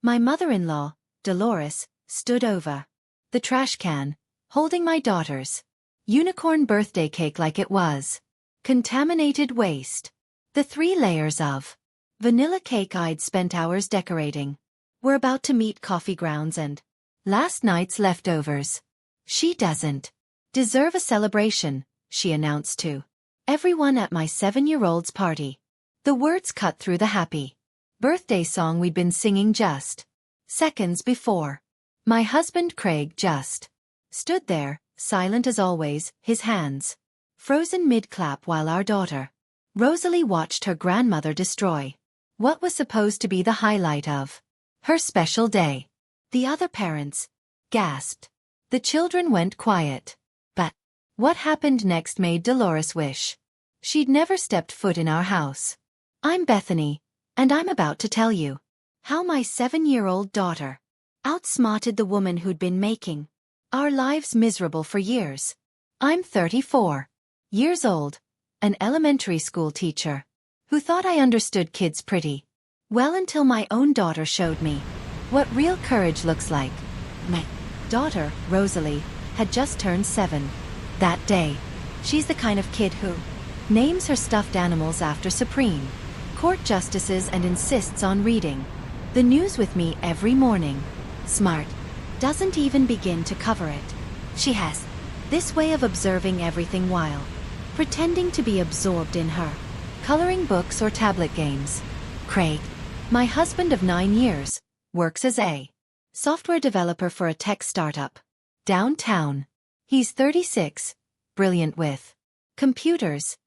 My mother-in-law, Dolores, stood over the trash can, holding my daughter's unicorn birthday cake like it was contaminated waste. The 3 layers of vanilla cake I'd spent hours decorating were about to meet coffee grounds and last night's leftovers. She doesn't deserve a celebration, she announced to everyone at my 7-year-old's party. The words cut through the happy birthday song we'd been singing just seconds before. My husband Craig just stood there, silent as always, his hands frozen mid-clap while our daughter Rosalie watched her grandmother destroy what was supposed to be the highlight of her special day. The other parents gasped. The children went quiet. But what happened next made Dolores wish she'd never stepped foot in our house. I'm Bethany, and I'm about to tell you how my 7-year-old daughter outsmarted the woman who'd been making our lives miserable for years. I'm 34 years old, an elementary school teacher who thought I understood kids pretty well until my own daughter showed me what real courage looks like. My daughter, Rosalie, had just turned 7 that day. She's the kind of kid who names her stuffed animals after Supreme Court justices and insists on reading the news with me every morning. Smart. Doesn't even begin to cover it. She has this way of observing everything while pretending to be absorbed in her coloring books or tablet games. Craig, my husband of 9 years, works as a software developer for a tech startup downtown. He's 36, brilliant with computers,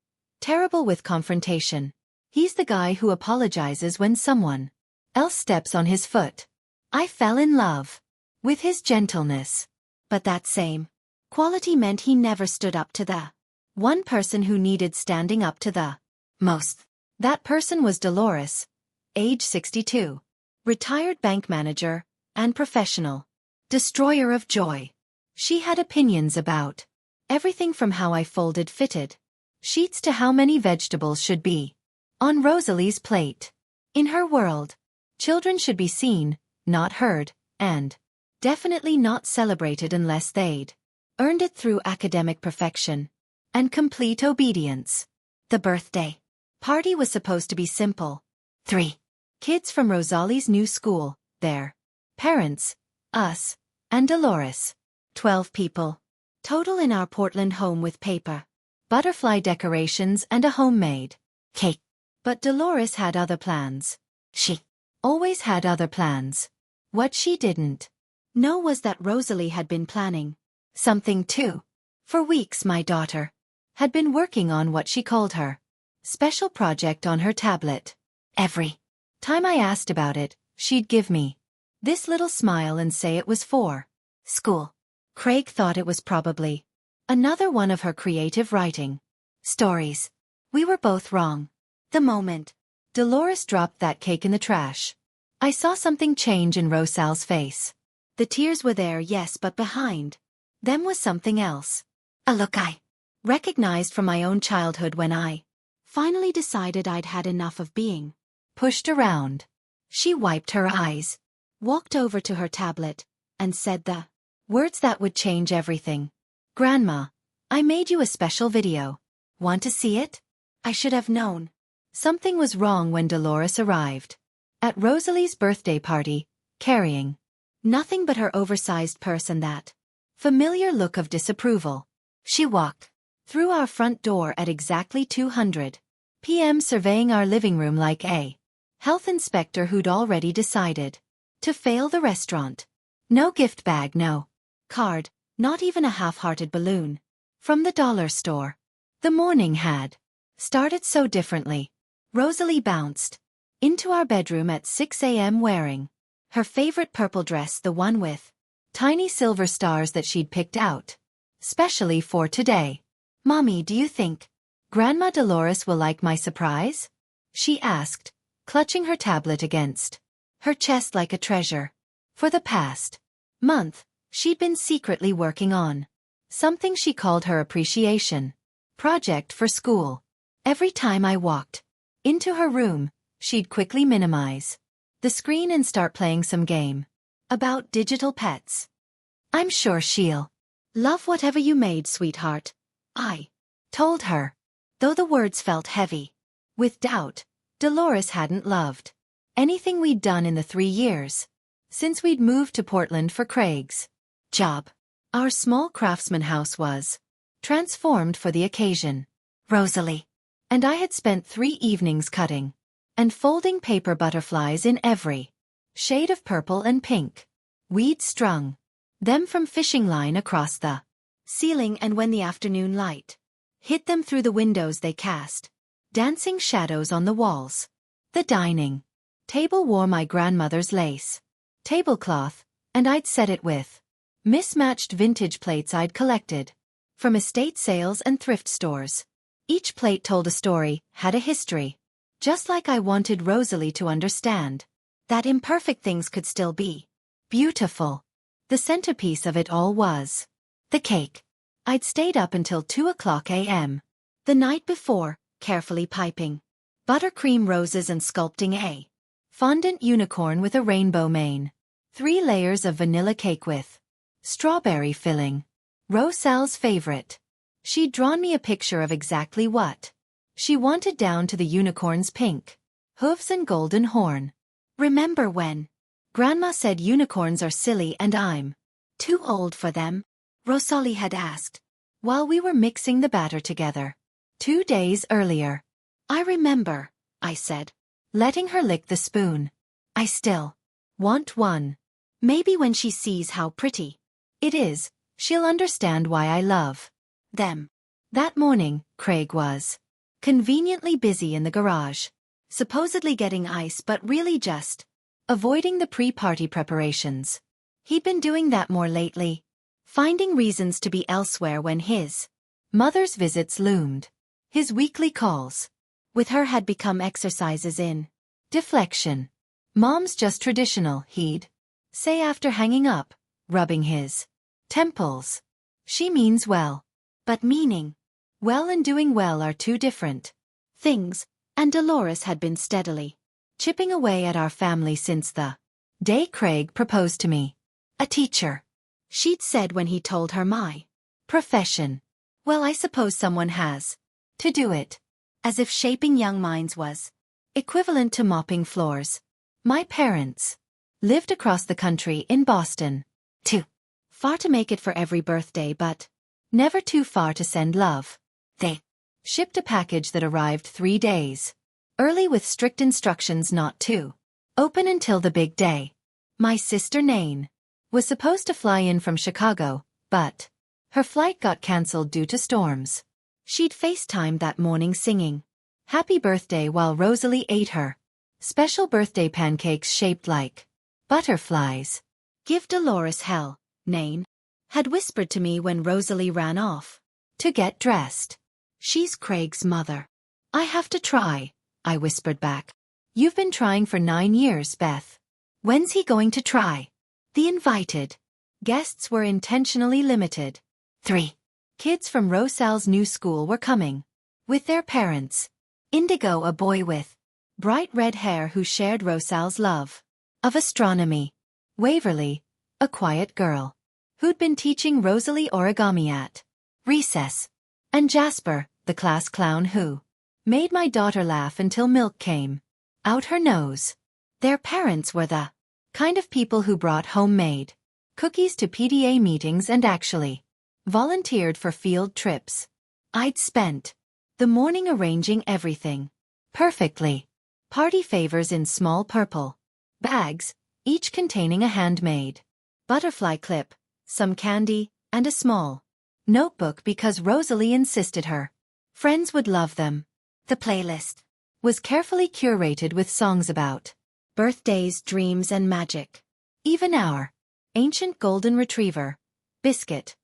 terrible with confrontation. He's the guy who apologizes when someone else steps on his foot. I fell in love with his gentleness. But that same quality meant he never stood up to the one person who needed standing up to the most. That person was Dolores, age 62, retired bank manager and professional destroyer of joy. She had opinions about everything from how I folded fitted sheets to how many vegetables should be on Rosalie's plate. In her world, children should be seen, not heard, and definitely not celebrated unless they'd earned it through academic perfection and complete obedience. The birthday party was supposed to be simple. 3 kids from Rosalie's new school, their parents, us, and Dolores. 12 people total in our Portland home with paper, butterfly decorations and a homemade cake. But Dolores had other plans. She always had other plans. What she didn't know was that Rosalie had been planning something too. For weeks my daughter had been working on what she called her special project on her tablet. Every time I asked about it, she'd give me this little smile and say it was for school. Craig thought it was probably another one of her creative writing stories. We were both wrong. The moment Dolores dropped that cake in the trash, I saw something change in Rosalie's face. The tears were there, yes, but behind them was something else. A look I recognized from my own childhood when I finally decided I'd had enough of being pushed around. She wiped her eyes, walked over to her tablet, and said the words that would change everything. Grandma, I made you a special video. Want to see it? I should have known something was wrong when Dolores arrived at Rosalie's birthday party, carrying nothing but her oversized purse and that familiar look of disapproval. She walked through our front door at exactly 200 p.m. surveying our living room like a health inspector who'd already decided to fail the restaurant. No gift bag, no card, not even a half-hearted balloon from the dollar store. The morning had started so differently. Rosalie bounced into our bedroom at 6 a.m. wearing her favorite purple dress, the one with tiny silver stars that she'd picked out specially for today. Mommy, do you think Grandma Dolores will like my surprise? She asked, clutching her tablet against her chest like a treasure. For the past month, she'd been secretly working on something she called her appreciation project for school. Every time I walked into her room, she'd quickly minimize the screen and start playing some game about digital pets. I'm sure she'll love whatever you made, sweetheart, I told her, though the words felt heavy with doubt. Dolores hadn't loved anything we'd done in the 3 years since we'd moved to Portland for Craig's job. Our small craftsman house was transformed for the occasion. Rosalie and I had spent 3 evenings cutting and folding paper butterflies in every shade of purple and pink. We'd strung them from fishing line across the ceiling, and when the afternoon light hit them through the windows, they cast dancing shadows on the walls. The dining table wore my grandmother's lace tablecloth, and I'd set it with mismatched vintage plates I'd collected from estate sales and thrift stores. Each plate told a story, had a history. Just like I wanted Rosalie to understand that imperfect things could still be beautiful. The centerpiece of it all was the cake. I'd stayed up until 2:00 a.m. the night before, carefully piping buttercream roses and sculpting a fondant unicorn with a rainbow mane. 3 layers of vanilla cake with strawberry filling. Rosal's favorite. She'd drawn me a picture of exactly what she wanted, down to the unicorn's pink hooves and golden horn. Remember when Grandma said unicorns are silly and I'm too old for them? Rosalie had asked while we were mixing the batter together 2 days earlier. I remember, I said, letting her lick the spoon. I still want one. Maybe when she sees how pretty it is, she'll understand why I love them. That morning, Craig was conveniently busy in the garage, supposedly getting ice but really just avoiding the pre-party preparations. He'd been doing that more lately, finding reasons to be elsewhere when his mother's visits loomed. His weekly calls with her had become exercises in deflection. Mom's just traditional, he'd say after hanging up, rubbing his temples. She means well, but meaning well and doing well are 2 different things, and Dolores had been steadily chipping away at our family since the day Craig proposed to me. A teacher, she'd said when he told her my profession. Well, I suppose someone has to do it. As if shaping young minds was equivalent to mopping floors. My parents lived across the country in Boston. Too far to make it for every birthday, but never too far to send love. They shipped a package that arrived 3 days early with strict instructions not to open until the big day. My sister Nain was supposed to fly in from Chicago, but her flight got cancelled due to storms. She'd FaceTimed that morning singing happy birthday while Rosalie ate her special birthday pancakes shaped like butterflies. Give Dolores hell, Nain had whispered to me when Rosalie ran off to get dressed. She's Craig's mother. I have to try, I whispered back. You've been trying for 9 years, Beth. When's he going to try? The invited guests were intentionally limited. 3 kids from Rosal's new school were coming with their parents. Indigo, a boy with bright red hair who shared Rosal's love of astronomy. Waverly, a quiet girl who'd been teaching Rosalie origami at recess. And Jasper, the class clown who made my daughter laugh until milk came out her nose. Their parents were the kind of people who brought homemade cookies to PTA meetings and actually volunteered for field trips. I'd spent the morning arranging everything perfectly. Party favors in small purple bags, each containing a handmade butterfly clip, some candy, and a small notebook because Rosalie insisted her friends would love them. The playlist was carefully curated with songs about birthdays, dreams, and magic. Even our ancient golden retriever, Biscuit,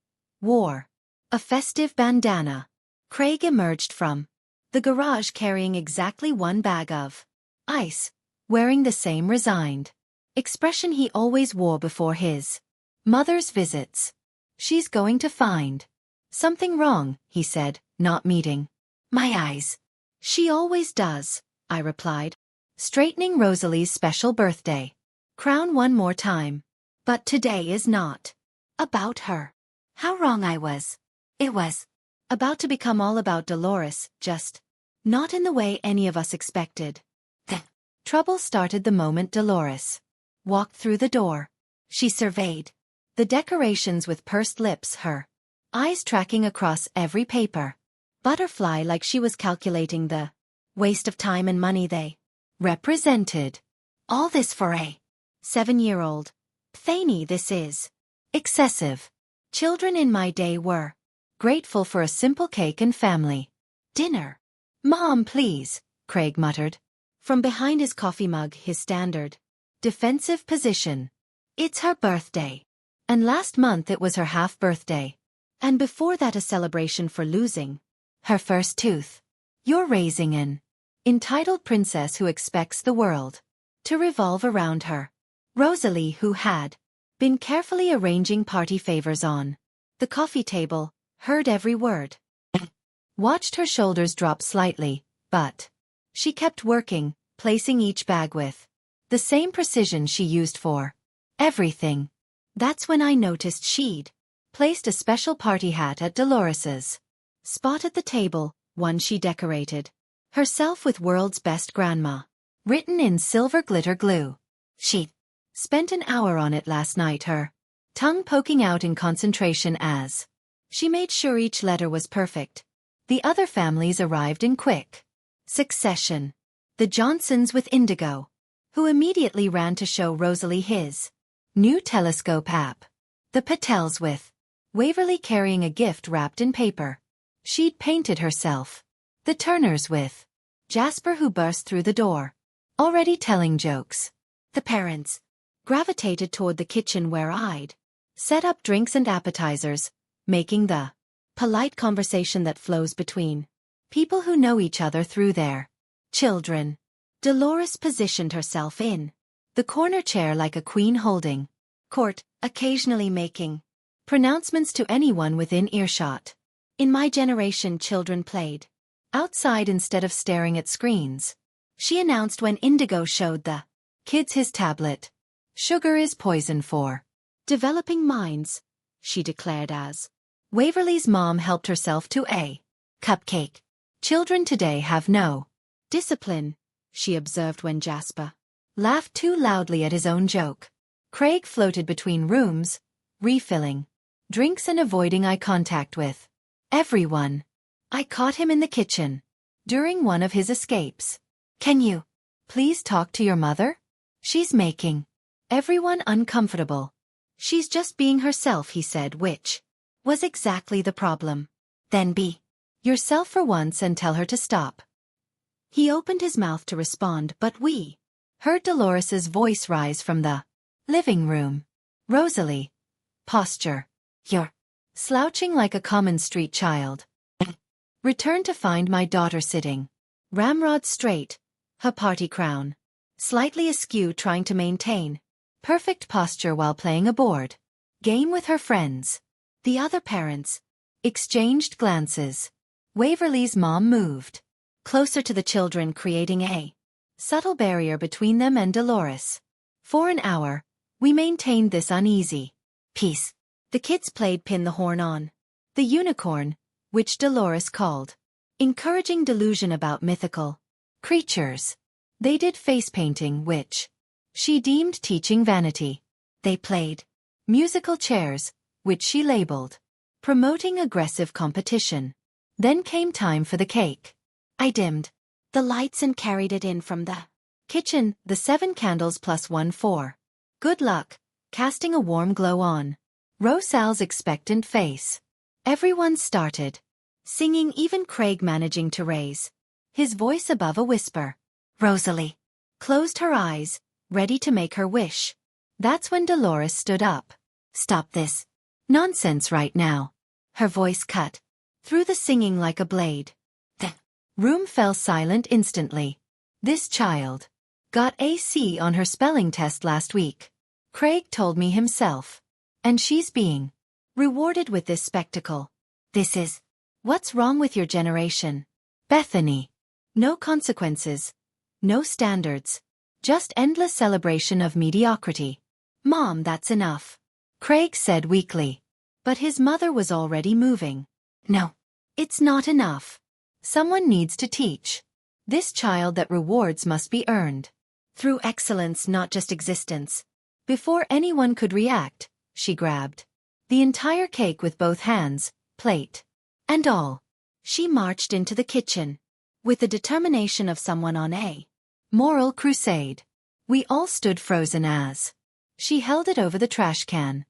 wore a festive bandana. Craig emerged from the garage carrying exactly 1 bag of ice, wearing the same resigned expression he always wore before his mother's visits. She's going to find something wrong, he said, not meeting my eyes. She always does, I replied. straightening Rosalie's special birthday crown one more time. But today is not about her. How wrong I was. It was about to become all about Dolores, just not in the way any of us expected. The trouble started the moment Dolores walked through the door. She surveyed the decorations with pursed lips, her eyes tracking across every paper butterfly like she was calculating the waste of time and money they represented. All this for a 7-year-old. Thany, this is excessive. Children in my day were grateful for a simple cake and family dinner. Mom, please, Craig muttered from behind his coffee mug, his standard defensive position. It's her birthday. And last month it was her half-birthday. And before that a celebration for losing her first tooth. You're raising an entitled princess who expects the world to revolve around her. Rosalie, who had been carefully arranging party favors on the coffee table, heard every word. Watched her shoulders drop slightly, but she kept working, placing each bag with the same precision she used for everything. That's when I noticed she'd placed a special party hat at Dolores's spot at the table, one she decorated herself with "World's Best Grandma" written in silver glitter glue. She'd spent an hour on it last night, her tongue poking out in concentration as she made sure each letter was perfect. The other families arrived in quick succession. The Johnsons with Indigo, who immediately ran to show Rosalie his new telescope app. The Patels with Waverly carrying a gift wrapped in paper she'd painted herself. The Turners with Jasper, who burst through the door already telling jokes. The parents gravitated toward the kitchen where I'd set up drinks and appetizers, making the polite conversation that flows between people who know each other through their children. Dolores positioned herself in the corner chair like a queen holding court, occasionally making pronouncements to anyone within earshot. In my generation, children played outside instead of staring at screens. She announced when Indigo showed the kids his tablet. Sugar is poison for developing minds, she declared as Waverly's mom helped herself to a cupcake. Children today have no discipline, she observed when Jasper laughed too loudly at his own joke. Craig floated between rooms, refilling drinks and avoiding eye contact with everyone. I caught him in the kitchen during one of his escapes. Can you please talk to your mother? She's making everyone uncomfortable. She's just being herself, he said, which was exactly the problem. Then be yourself for once and tell her to stop. He opened his mouth to respond, but we heard Dolores's voice rise from the living room. Rosalie, posture. You're slouching like a common street child. Return to find my daughter sitting ramrod straight, her party crown slightly askew, trying to maintain perfect posture while playing a board game with her friends. The other parents exchanged glances. Waverly's mom moved closer to the children, creating a subtle barrier between them and Dolores. For an hour, we maintained this uneasy peace. The kids played pin the horn on the unicorn, which Dolores called encouraging delusion about mythical creatures. They did face painting, which she deemed teaching vanity. They played musical chairs, which she labeled promoting aggressive competition. Then came time for the cake. I dimmed the lights and carried it in from the kitchen, the 7 candles plus 1 for good luck, casting a warm glow on Rosal's expectant face. Everyone started singing, even Craig managing to raise his voice above a whisper. Rosalie closed her eyes, ready to make her wish. That's when Dolores stood up. Stop this nonsense right now. Her voice cut through the singing like a blade. The room fell silent instantly. This child got a C on her spelling test last week. Craig told me himself. And she's being rewarded with this spectacle. This is what's wrong with your generation. Bethany. No consequences. No standards. Just endless celebration of mediocrity. Mom, that's enough. Craig said weakly. But his mother was already moving. No. It's not enough. Someone needs to teach. This child that rewards must be earned. Through excellence, not just existence. Before anyone could react, she grabbed the entire cake with both hands, plate and all. She marched into the kitchen with the determination of someone on a moral crusade. We all stood frozen as she held it over the trash can.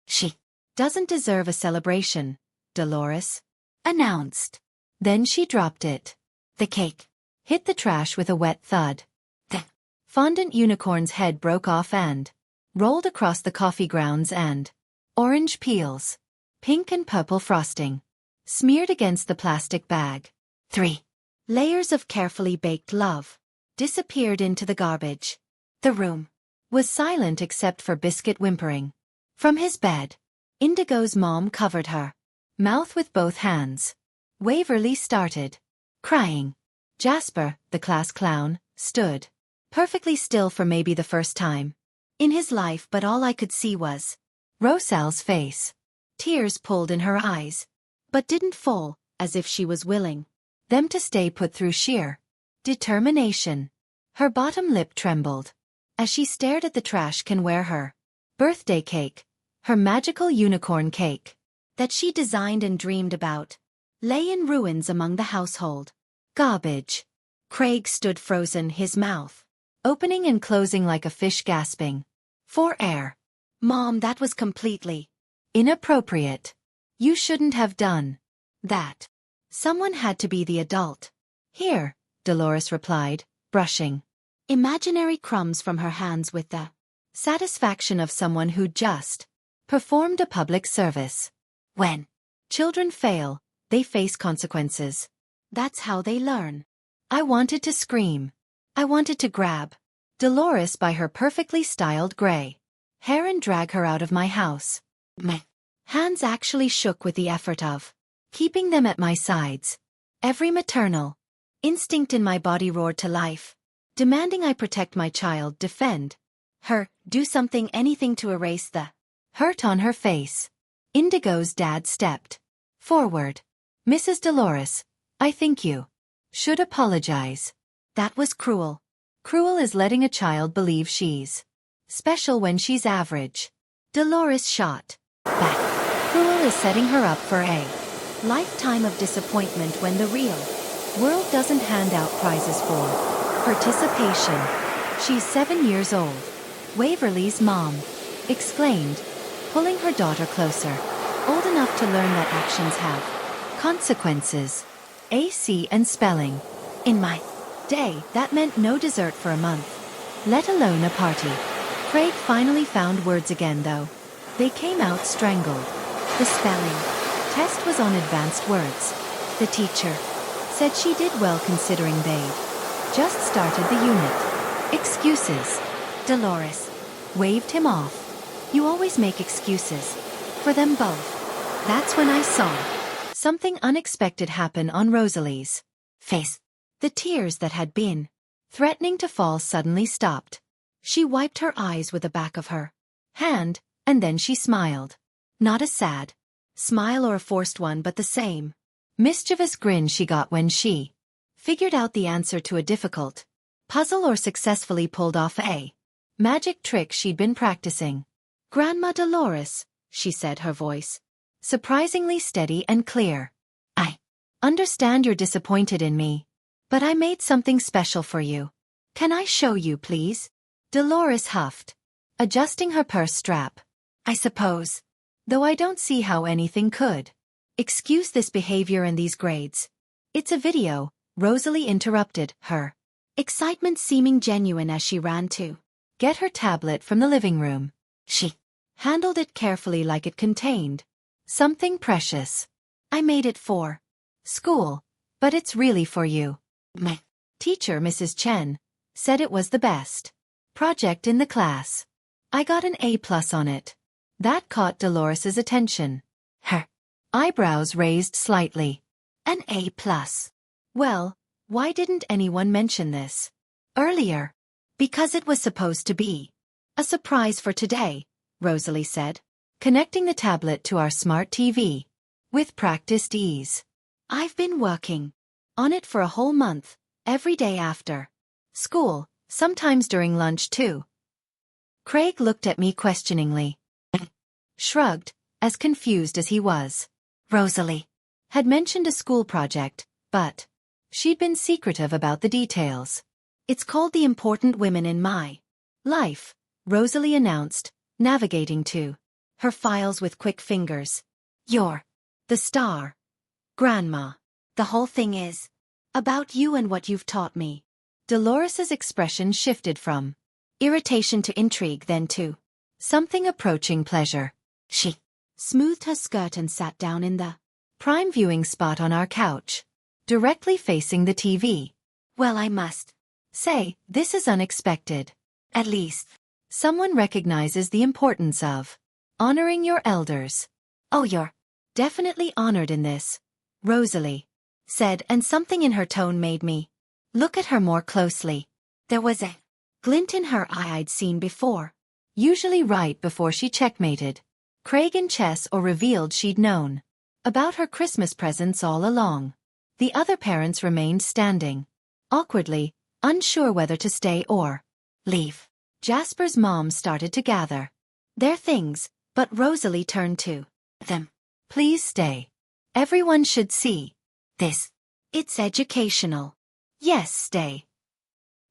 She doesn't deserve a celebration, Dolores announced. Then she dropped it. The cake hit the trash with a wet thud. The fondant unicorn's head broke off and rolled across the coffee grounds, and orange peels, pink and purple frosting, smeared against the plastic bag. 3 layers of carefully baked love disappeared into the garbage. The room was silent except for Biscuit whimpering. From his bed, Indigo's mom covered her mouth with both hands. Waverly started crying. Jasper, the class clown, stood perfectly still for maybe the first time in his life, but all I could see was Rosal's face. Tears pulled in her eyes, but didn't fall, as if she was willing them to stay put through sheer determination. Her bottom lip trembled as she stared at the trash can where her birthday cake, her magical unicorn cake that she designed and dreamed about, lay in ruins among the household garbage. Craig stood frozen, his mouth opening and closing like a fish gasping for air. Mom, that was completely inappropriate. You shouldn't have done that. Someone had to be the adult. Here, Dolores replied, brushing imaginary crumbs from her hands with the satisfaction of someone who just performed a public service. When children fail, they face consequences. That's how they learn. I wanted to scream. I wanted to grab Dolores by her perfectly styled gray hair and drag her out of my house. My hands actually shook with the effort of keeping them at my sides. Every maternal instinct in my body roared to life, demanding I protect my child, defend her, do something, anything to erase the hurt on her face. Indigo's dad stepped forward. Mrs. Dolores, I think you should apologize. That was cruel. Cruel as letting a child believe she's special when she's average. Dolores shot back. Cruel is setting her up for a lifetime of disappointment when the real world doesn't hand out prizes for participation. She's 7 years old. Waverly's mom exclaimed, pulling her daughter closer. Old enough to learn that actions have consequences. AC and spelling. In my day, that meant no dessert for a month, let alone a party. Craig finally found words again, though they came out strangled. The spelling test was on advanced words. The teacher said she did well considering they'd just started the unit. Excuses. Dolores waved him off. You always make excuses for them both. That's when I saw something unexpected happen on Rosalie's face. The tears that had been threatening to fall suddenly stopped. She wiped her eyes with the back of her hand, and then she smiled. Not a sad smile or a forced one, but the same mischievous grin she got when she figured out the answer to a difficult puzzle or successfully pulled off a magic trick she'd been practicing. Grandma Dolores, she said, her voice surprisingly steady and clear. I understand you're disappointed in me, but I made something special for you. Can I show you, please? Dolores huffed, adjusting her purse strap. I suppose, though I don't see how anything could excuse this behavior and these grades. It's a video, Rosalie interrupted, her excitement seeming genuine as she ran to get her tablet from the living room. She handled it carefully like it contained something precious. I made it for school, but it's really for you. My teacher, Mrs. Chen, said it was the best project in the class. I got an A+ on it. That caught Dolores's attention. Her eyebrows raised slightly. An A+. Well, why didn't anyone mention this? Earlier. Because it was supposed to be a surprise for today, Rosalie said, connecting the tablet to our smart TV with practiced ease. I've been working on it for a whole month, every day after school, sometimes during lunch too. Craig looked at me questioningly. Shrugged, as confused as he was. Rosalie had mentioned a school project, but she'd been secretive about the details. It's called The Important Women in My Life, Rosalie announced, navigating to her files with quick fingers. You're the star, Grandma. The whole thing is about you and what you've taught me. Dolores's expression shifted from irritation to intrigue, then to something approaching pleasure. She smoothed her skirt and sat down in the prime viewing spot on our couch, directly facing the TV. Well, I must say, this is unexpected. At least, someone recognizes the importance of honoring your elders. Oh, you're definitely honored in this, Rosalie said, and something in her tone made me look at her more closely. There was a glint in her eye I'd seen before, usually right before she checkmated Craig in chess or revealed she'd known about her Christmas presents all along. The other parents remained standing, awkwardly, unsure whether to stay or leave. Jasper's mom started to gather their things, but Rosalie turned to them. Please stay. Everyone should see this. It's educational. Yes, stay.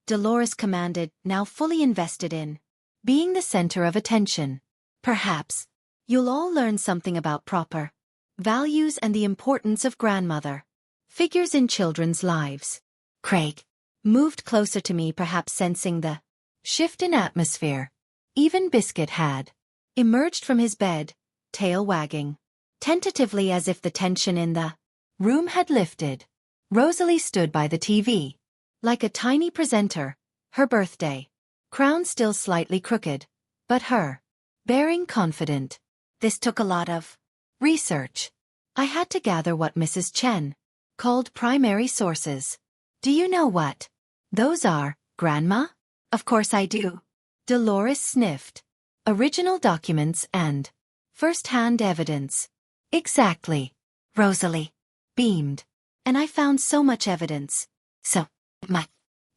Dolores commanded, now fully invested in being the center of attention. Perhaps you'll all learn something about proper values and the importance of grandmother figures in children's lives. Craig moved closer to me, perhaps sensing the shift in atmosphere. Even Biscuit had emerged from his bed, tail wagging tentatively as if the tension in the room had lifted. Rosalie stood by the TV, like a tiny presenter, her birthday crown still slightly crooked, but her bearing confident. This took a lot of research. I had to gather what Mrs. Chen called primary sources. Do you know what those are, Grandma? Of course I do. Dolores sniffed. Original documents and first-hand evidence. Exactly. Rosalie beamed. And I found so much evidence. So much.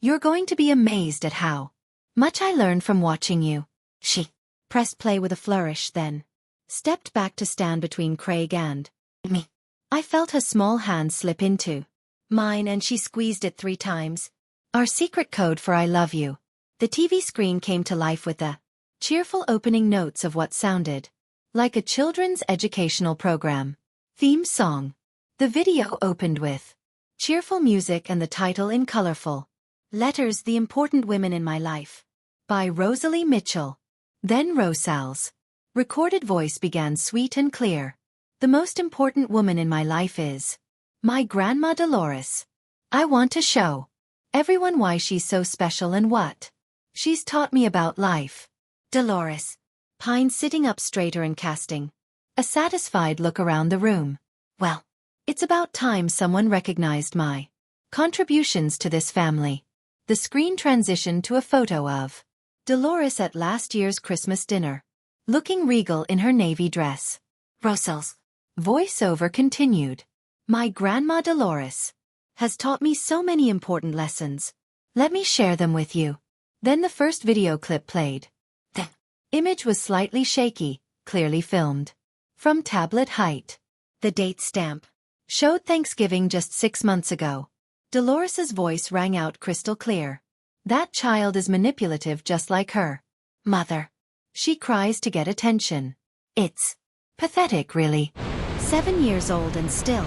You're going to be amazed at how much I learned from watching you. She pressed play with a flourish, then stepped back to stand between Craig and me. I felt her small hand slip into mine and she squeezed it 3 times. Our secret code for I love you. The TV screen came to life with the cheerful opening notes of what sounded like a children's educational program theme song. The video opened with cheerful music and the title in colorful letters, The Important Women in My Life, by Rosalie Mitchell. Then Rosal's recorded voice began, sweet and clear. The most important woman in my life is my Grandma Dolores. I want to show everyone why she's so special and what she's taught me about life. Dolores pined, sitting up straighter and casting a satisfied look around the room. Well, it's about time someone recognized my contributions to this family. The screen transitioned to a photo of Dolores at last year's Christmas dinner, looking regal in her navy dress. Rosal's voiceover continued. My Grandma Dolores has taught me so many important lessons. Let me share them with you. Then the first video clip played. The image was slightly shaky, clearly filmed from tablet height. The date stamp showed Thanksgiving just 6 months ago. Dolores's voice rang out crystal clear. That child is manipulative just like her mother. She cries to get attention. It's pathetic, really. 7 years old and still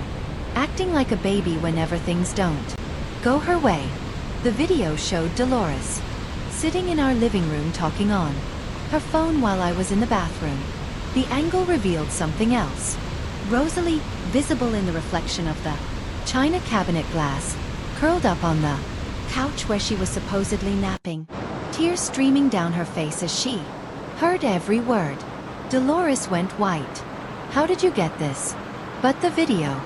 acting like a baby whenever things don't go her way. The video showed Dolores sitting in our living room talking on her phone while I was in the bathroom. The angle revealed something else. Rosalie, visible in the reflection of the china cabinet glass, curled up on the couch where she was supposedly napping, tears streaming down her face as she heard every word. Dolores went white. How did you get this? But the video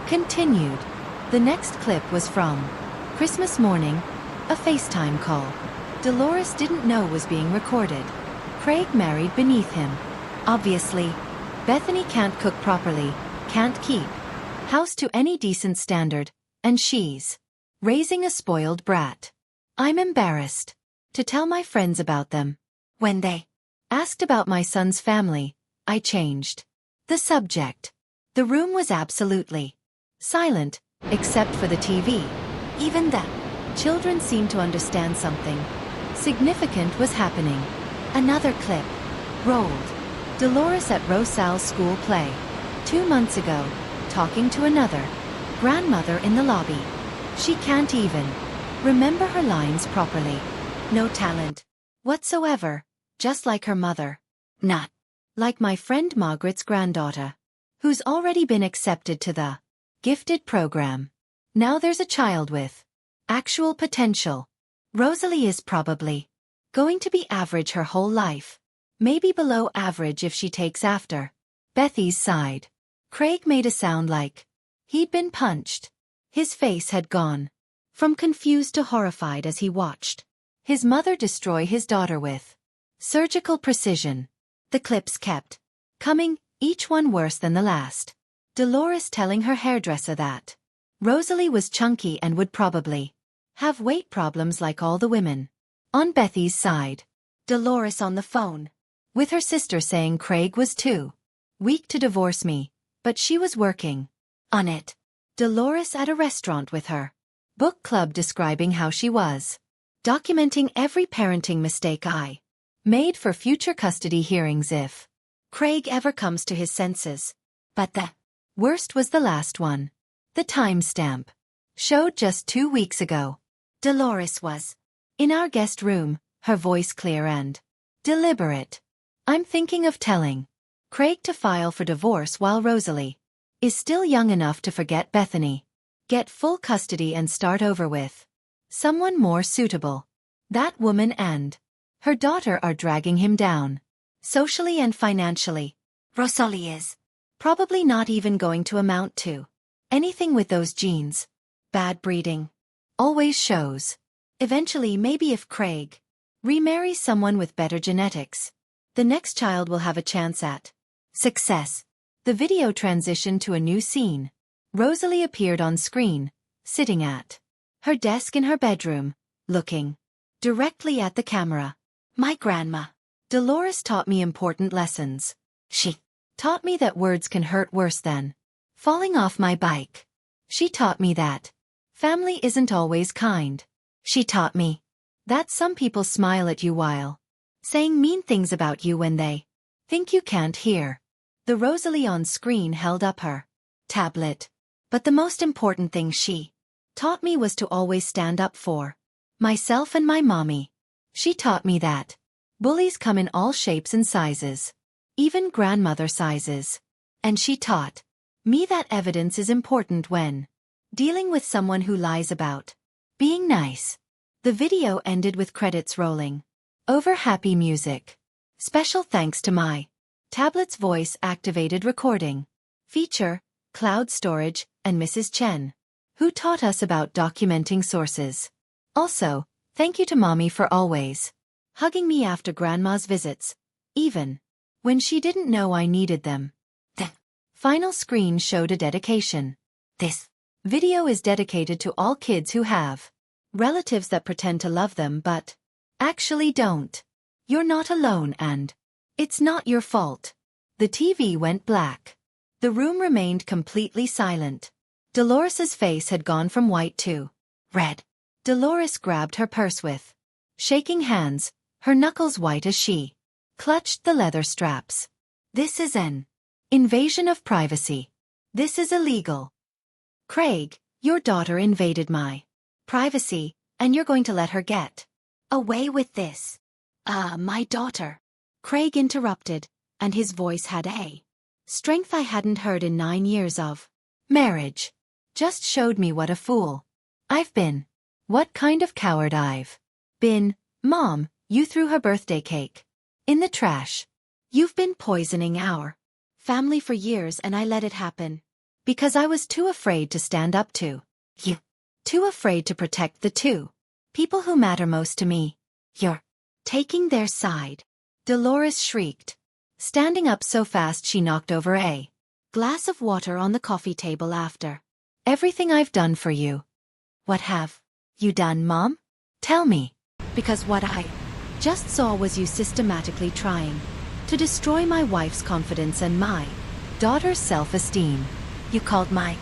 continued. The next clip was from Christmas morning, A FaceTime call. Dolores didn't know was being recorded. Craig married beneath him. Obviously. Bethany can't cook properly, can't keep house to any decent standard, and she's raising a spoiled brat. I'm embarrassed to tell my friends about them. When they asked about my son's family, I changed the subject. The room was absolutely silent, except for the TV. Even the children seemed to understand something significant was happening. Another clip rolled. Dolores at Rosal's school play 2 months ago, talking to another grandmother in the lobby. She can't even remember her lines properly. No talent whatsoever, just like her mother. Not like my friend Margaret's granddaughter, who's already been accepted to the gifted program. Now there's a child with actual potential. Rosalie is probably going to be average her whole life. Maybe below average if she takes after Bethy's side. Craig made a sound like he'd been punched. His face had gone from confused to horrified as he watched his mother destroy his daughter with surgical precision. The clips kept coming, each one worse than the last. Dolores telling her hairdresser that Rosalie was chunky and would probably have weight problems like all the women on Bethy's side. Dolores on the phone with her sister saying Craig was too weak to divorce me, but she was working on it. Dolores at a restaurant with her book club describing how she was documenting every parenting mistake I made for future custody hearings if Craig ever comes to his senses. But the worst was the last one. The timestamp showed just 2 weeks ago. Dolores was in our guest room, her voice clear and deliberate. I'm thinking of telling Craig to file for divorce while Rosalie is still young enough to forget Bethany, get full custody and start over with someone more suitable. That woman and her daughter are dragging him down, socially and financially. Rosalie is probably not even going to amount to anything with those genes. Bad breeding always shows. Eventually, maybe if Craig remarries someone with better genetics, the next child will have a chance at success. The video transitioned to a new scene. Rosalie appeared on screen, sitting at her desk in her bedroom, looking directly at the camera. My grandma, Dolores, taught me important lessons. She taught me that words can hurt worse than falling off my bike. She taught me that family isn't always kind. She taught me that some people smile at you while saying mean things about you when they think you can't hear. The Rosalie on screen held up her tablet. But the most important thing she taught me was to always stand up for myself and my mommy. She taught me that bullies come in all shapes and sizes, even grandmother sizes. And she taught me that evidence is important when dealing with someone who lies about being nice. The video ended with credits rolling over happy music. Special thanks to my tablet's voice-activated recording feature, cloud storage, and Mrs. Chen, who taught us about documenting sources. Also, thank you to Mommy for always hugging me after Grandma's visits, even when she didn't know I needed them. The final screen showed a dedication. This video is dedicated to all kids who have relatives that pretend to love them but actually don't. You're not alone and it's not your fault. The TV went black. The room remained completely silent. Dolores's face had gone from white to red. Dolores grabbed her purse with shaking hands, her knuckles white as she clutched the leather straps. This is an invasion of privacy. This is illegal. Craig, your daughter invaded my privacy, and you're going to let her get away with this. My daughter. Craig interrupted, and his voice had a strength I hadn't heard in 9 years of marriage. Just showed me what a fool I've been. What kind of coward I've been. Mom, you threw her birthday cake in the trash. You've been poisoning our family for years and I let it happen. Because I was too afraid to stand up to you. Too afraid to protect the two People who matter most to me. You're taking their side. Dolores shrieked, standing up so fast she knocked over a glass of water on the coffee table after everything I've done for you. What have you done, Mom? Tell me. Because what I just saw was you systematically trying to destroy my wife's confidence and my daughter's self-esteem. You called my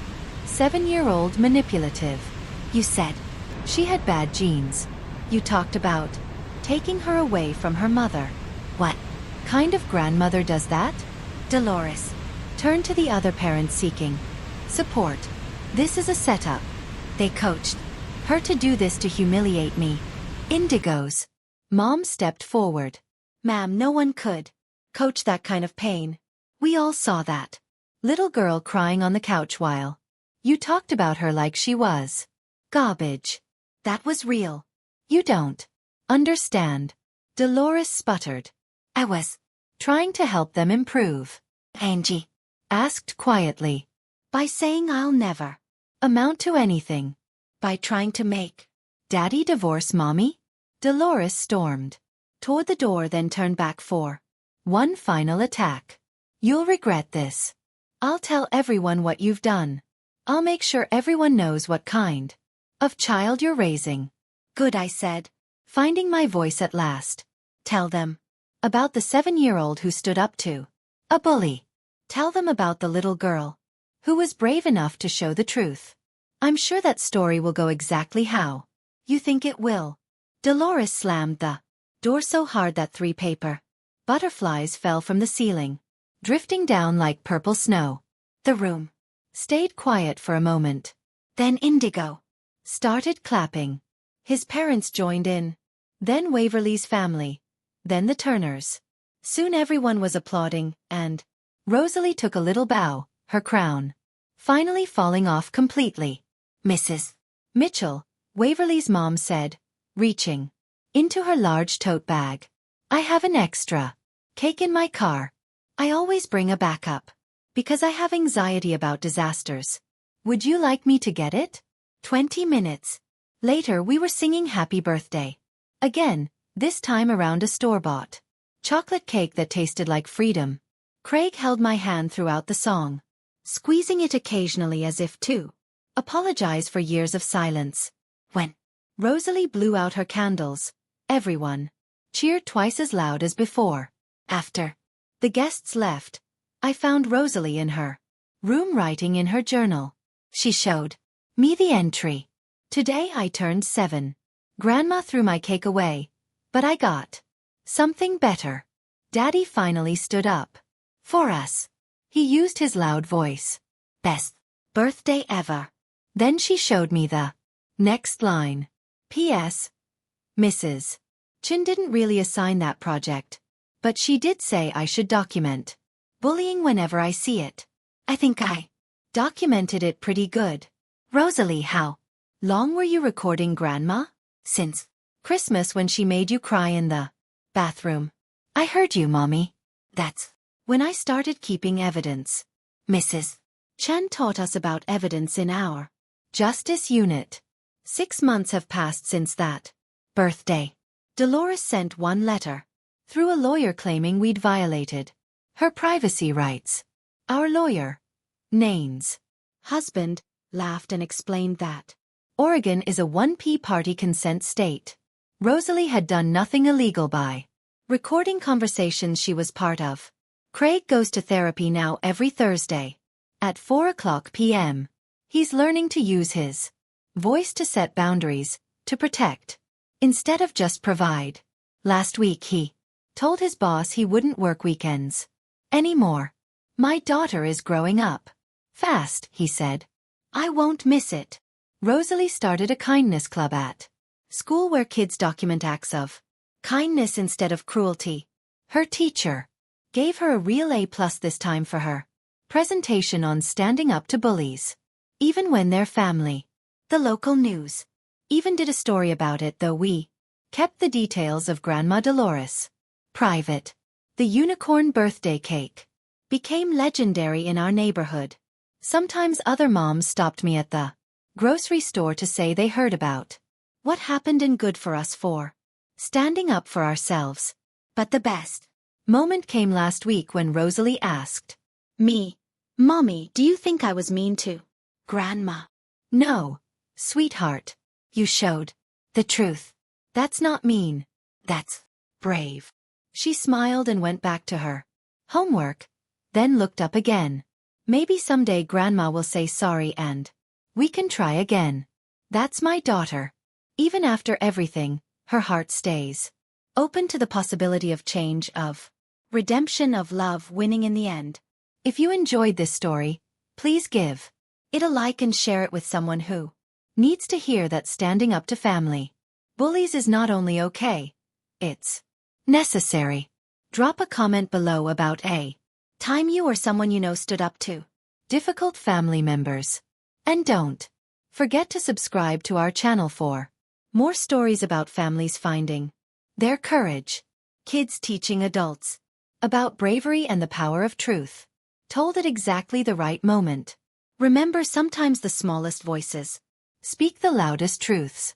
7-year-old manipulative. You said she had bad genes. You talked about taking her away from her mother. What kind of grandmother does that? Dolores turned to the other parents seeking support. This is a setup. They coached her to do this to humiliate me. Indigo's mom stepped forward. Ma'am, no one could coach that kind of pain. We all saw that little girl crying on the couch while you talked about her like she was garbage. That was real. You don't understand. Dolores sputtered. I was trying to help them improve. Angie asked quietly. By saying I'll never amount to anything. By trying to make Daddy divorce Mommy? Dolores stormed toward the door, then turned back for one final attack. You'll regret this. I'll tell everyone what you've done. I'll make sure everyone knows what kind of child you're raising. Good, I said, finding my voice at last. Tell them about the 7-year-old who stood up to a bully. Tell them about the little girl who was brave enough to show the truth. I'm sure that story will go exactly how you think it will. Dolores slammed the door so hard that 3 paper butterflies fell from the ceiling, drifting down like purple snow. The room stayed quiet for a moment. Then Indigo started clapping. His parents joined in. Then Waverly's family. Then the Turners. Soon everyone was applauding, and Rosalie took a little bow, her crown finally falling off completely. Mrs. Mitchell, Waverly's mom said, reaching into her large tote bag. I have an extra cake in my car. I always bring a backup because I have anxiety about disasters. Would you like me to get it? 20 minutes later we were singing Happy Birthday. Again, this time around a store-bought chocolate cake that tasted like freedom. Craig held my hand throughout the song, squeezing it occasionally as if to apologize for years of silence. When Rosalie blew out her candles, everyone cheered twice as loud as before. After the guests left, I found Rosalie in her room writing in her journal. She showed me the entry. Today I turned 7. Grandma threw my cake away, but I got something better. Daddy finally stood up for us. He used his loud voice. Best birthday ever. Then she showed me the next line. P.S. Mrs. Chin didn't really assign that project, but she did say I should document bullying whenever I see it. I think I documented it pretty good. Rosalie, how long were you recording Grandma? Since Christmas, when she made you cry in the bathroom. I heard you, Mommy. That's when I started keeping evidence. Mrs. Chen taught us about evidence in our Justice Unit. 6 months have passed since that birthday. Dolores sent one letter through a lawyer claiming we'd violated her privacy rights. Our lawyer, Nane's husband, laughed and explained that Oregon is a 1P party consent state. Rosalie had done nothing illegal by recording conversations she was part of. Craig goes to therapy now every Thursday at 4:00 p.m. He's learning to use his voice to set boundaries, to protect, instead of just provide. Last week he told his boss he wouldn't work weekends anymore. My daughter is growing up fast, he said. I won't miss it. Rosalie started a kindness club at school where kids document acts of kindness instead of cruelty. Her teacher gave her a real A+ this time for her presentation on standing up to bullies, even when they're family. The local news even did a story about it, though we kept the details of Grandma Dolores private. The unicorn birthday cake became legendary in our neighborhood. Sometimes other moms stopped me at the grocery store to say they heard about What happened and good for us for standing up for ourselves. But the best moment came last week when Rosalie asked me, "Mommy, do you think I was mean to Grandma?" "No, sweetheart. You showed the truth. That's not mean. That's brave." She smiled and went back to her homework, then looked up again. "Maybe someday Grandma will say sorry and we can try again." That's my daughter. Even after everything, her heart stays open to the possibility of change, of redemption, of love winning in the end. If you enjoyed this story, please give it a like and share it with someone who needs to hear that standing up to family bullies is not only okay, it's necessary. Drop a comment below about a time you or someone you know stood up to difficult family members. And don't forget to subscribe to our channel for more stories about families finding their courage, kids teaching adults about bravery and the power of truth, told at exactly the right moment. Remember, sometimes the smallest voices speak the loudest truths.